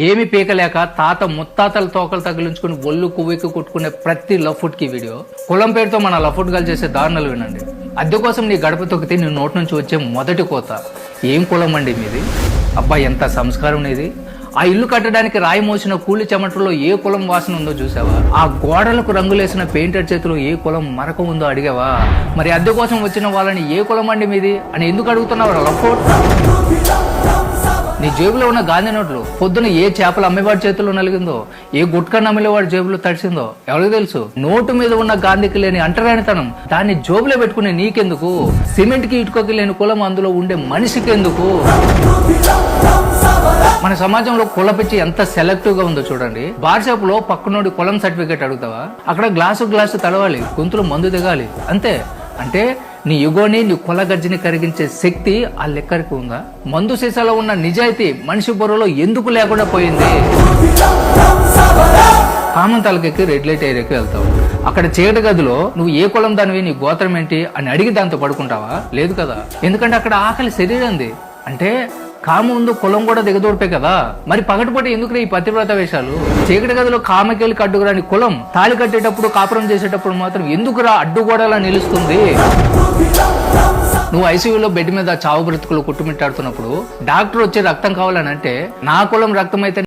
ఏమి పీకలేక తాత ముత్తాతల తోకలు తగిలించుకుని ఒళ్ళు కువ్వెక్కి కొట్టుకునే ప్రతి లఫుట్ కి వీడియో. కులం పేరుతో మన లఫుట్ గల్ చేసే దారుణాలు వినండి. అద్దె కోసం నీ గడప తొక్కితే నీ నోటి నుంచి వచ్చే మొదటి కోత. ఏం కులం అండి మీది? అబ్బా ఎంత సంస్కారం నీది. ఆ ఇల్లు కట్టడానికి రాయి మోసిన కూలి చెమటలో ఏ కులం వాసన ఉందో చూసావా? ఆ గోడలకు రంగులేసిన పెయింటర్ చేతిలో ఏ కులం మరక ఉందో అడిగావా? మరి అద్దె కోసం వచ్చిన వాళ్ళని ఏ కులం అండి మీది అని ఎందుకు అడుగుతున్నావు లఫోట్? నీ జేబులో ఉన్న గాంధీ నోట్లు పొద్దున ఏ చేపలు అమ్మేవాడి చేతుల్లో నలిగిందో, ఏ గుట్కా నమ్మేవాడి జేబులో తడిసిందో ఎవరికి తెలుసు? నోటు మీద ఉన్న గాంధీకి లేని అంటరానితనం దాన్ని జోబులో పెట్టుకునే నీకెందుకు? సిమెంట్ కి ఇటుకకి లేని కులం అందులో ఉండే మనిషికి ఎందుకు? మన సమాజంలో కుల పిచ్చి ఎంత సెలెక్టివ్ గా ఉందో చూడండి. బార్ షాప్ లో పక్కనోడి కులం సర్టిఫికేట్ అడుగుతావా? అక్కడ గ్లాసు తడవాలి, గొంతులో మందు దిగాలి అంతే. అంటే నీ యుగోని, నీ కుల గర్జిని కరిగించే శక్తి ఆ లెక్కరికి ఉందా? మందు సీసాలో ఉన్న నిజాయితీ మనిషి బుర్రలో ఎందుకు లేకుండా పోయింది? కామన్ తలకెక్కి రెడ్ లైట్ ఏరియాకి వెళ్తావు. అక్కడ చీకటి గదిలో నువ్వు ఏ కులం దానివి, నీ గోత్రం ఏంటి అని అడిగి దాంతో పడుకుంటావా? లేదు కదా. ఎందుకంటే అక్కడ ఆకలి శరీరంది. అంటే కామ ఉందో కులం కూడా దిగదోడిపే కదా. మరి పగటిపూట ఎందుకు ఈ పతివ్రత వేషాలు? చీకటి గదిలో కామకేలికి అడ్డుకురాని కులం తాళి కట్టేటప్పుడు, కాపురం చేసేటప్పుడు మాత్రం ఎందుకురా అడ్డుగోడలా నిలుస్తుంది? నువ్వు ఐసీయూలో బెడ్ మీద చావు బ్రతుకులు కుట్టుమిట్టాడుతున్నప్పుడు డాక్టర్ వచ్చి రక్తం కావాలని అంటే నా కులం రక్తం అయితే